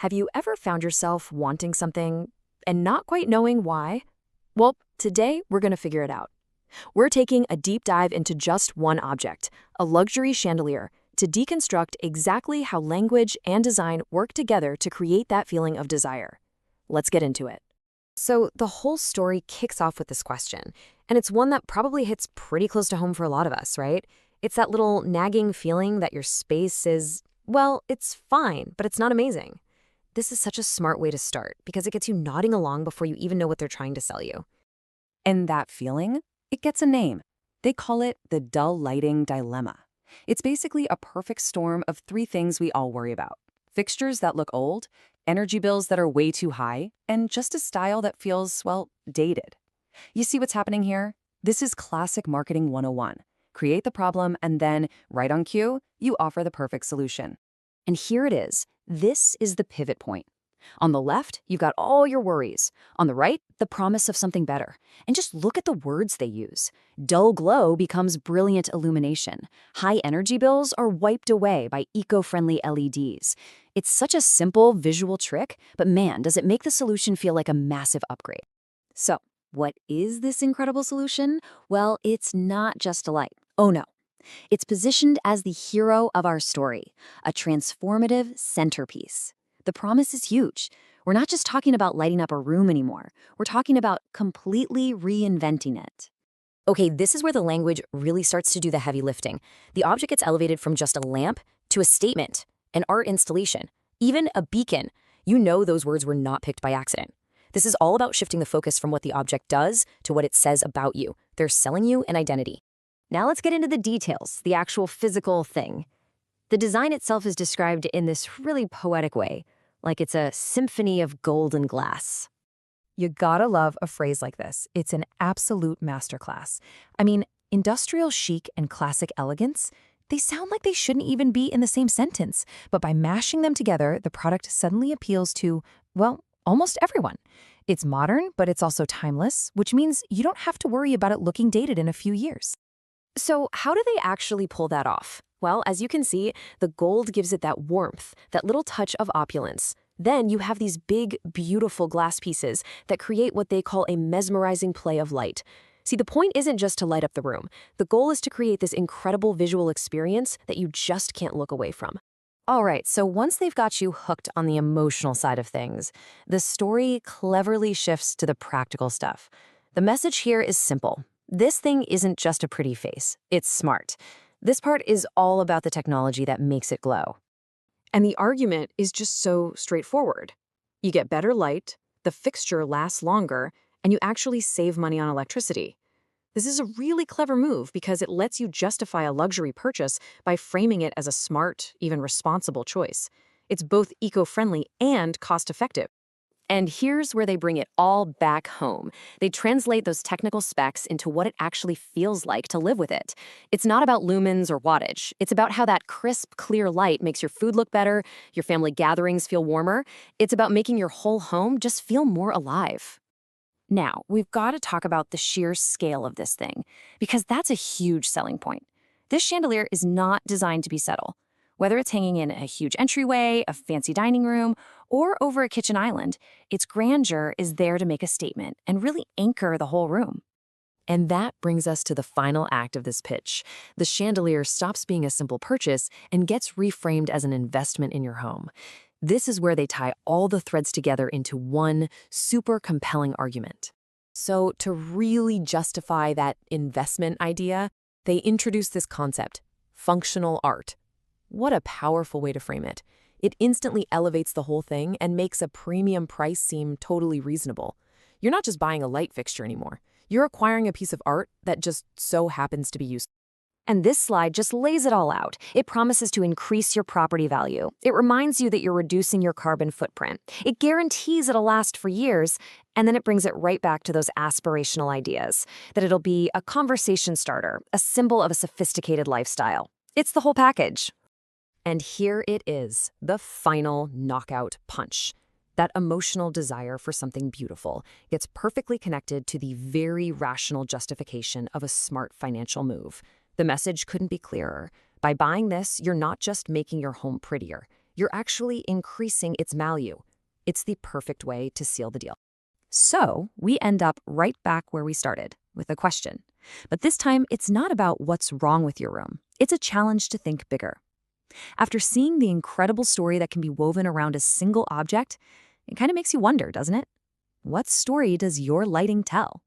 Have you ever found yourself wanting something and not quite knowing why? Well, today we're going to figure it out. We're taking a deep dive into just one object, a luxury chandelier, to deconstruct exactly how language and design work together to create that feeling of desire. Let's get into it. So, the whole story kicks off with this question, and it's one that probably hits pretty close to home for a lot of us, right? It's that little nagging feeling that your space is, well, it's fine, but it's not amazing. This is such a smart way to start because it gets you nodding along before you even know what they're trying to sell you. And that feeling, it gets a name. They call it the dull lighting dilemma. It's basically a perfect storm of three things we all worry about: fixtures that look old, energy bills that are way too high, and just a style that feels, well, dated. You see what's happening here? This is classic marketing 101. Create the problem, and then, right on cue, you offer the perfect solution. And here it is. This is the pivot point. On the left, you've got all your worries. On the right, the promise of something better. And just look at the words they use. Dull glow becomes brilliant illumination. High energy bills are wiped away by eco-friendly LEDs. It's such a simple visual trick, but man, does it make the solution feel like a massive upgrade. So, what is this incredible solution? Well, it's not just a light. Oh no. It's positioned as the hero of our story, a transformative centerpiece. The promise is huge. We're not just talking about lighting up a room anymore. We're talking about completely reinventing it. Okay, this is where the language really starts to do the heavy lifting. The object gets elevated from just a lamp to a statement, an art installation, even a beacon. You know those words were not picked by accident. This is all about shifting the focus from what the object does to what it says about you. They're selling you an identity. Now let's get into the details, the actual physical thing. The design itself is described in this really poetic way, like it's a symphony of golden glass. You gotta love a phrase like this. It's an absolute masterclass. I mean, industrial chic and classic elegance, they sound like they shouldn't even be in the same sentence. But by mashing them together, the product suddenly appeals to, well, almost everyone. It's modern, but it's also timeless, which means you don't have to worry about it looking dated in a few years. So how do they actually pull that off? Well, as you can see, the gold gives it that warmth, that little touch of opulence. Then you have these big, beautiful glass pieces that create what they call a mesmerizing play of light. See, the point isn't just to light up the room. The goal is to create this incredible visual experience that you just can't look away from. All right, so once they've got you hooked on the emotional side of things, the story cleverly shifts to the practical stuff. The message here is simple. This thing isn't just a pretty face, it's smart. This part is all about the technology that makes it glow. And the argument is just so straightforward. You get better light, the fixture lasts longer, and you actually save money on electricity. This is a really clever move because it lets you justify a luxury purchase by framing it as a smart, even responsible choice. It's both eco-friendly and cost-effective. And here's where they bring it all back home. They translate those technical specs into what it actually feels like to live with it. It's not about lumens or wattage. It's about how that crisp, clear light makes your food look better, your family gatherings feel warmer. It's about making your whole home just feel more alive. Now, we've got to talk about the sheer scale of this thing, because that's a huge selling point. This chandelier is not designed to be subtle. Whether it's hanging in a huge entryway, a fancy dining room, or over a kitchen island, its grandeur is there to make a statement and really anchor the whole room. And that brings us to the final act of this pitch. The chandelier stops being a simple purchase and gets reframed as an investment in your home. This is where they tie all the threads together into one super compelling argument. So to really justify that investment idea, they introduce this concept, functional art. What a powerful way to frame it. It instantly elevates the whole thing and makes a premium price seem totally reasonable. You're not just buying a light fixture anymore. You're acquiring a piece of art that just so happens to be useful. And this slide just lays it all out. It promises to increase your property value. It reminds you that you're reducing your carbon footprint. It guarantees it'll last for years, and then it brings it right back to those aspirational ideas, that it'll be a conversation starter, a symbol of a sophisticated lifestyle. It's the whole package. And here it is, the final knockout punch. That emotional desire for something beautiful gets perfectly connected to the very rational justification of a smart financial move. The message couldn't be clearer. By buying this, you're not just making your home prettier. you're actually increasing its value. It's the perfect way to seal the deal. So we end up right back where we started, with a question. But this time, it's not about what's wrong with your room. It's a challenge to think bigger. After seeing the incredible story that can be woven around a single object, it kind of makes you wonder, doesn't it? What story does your lighting tell?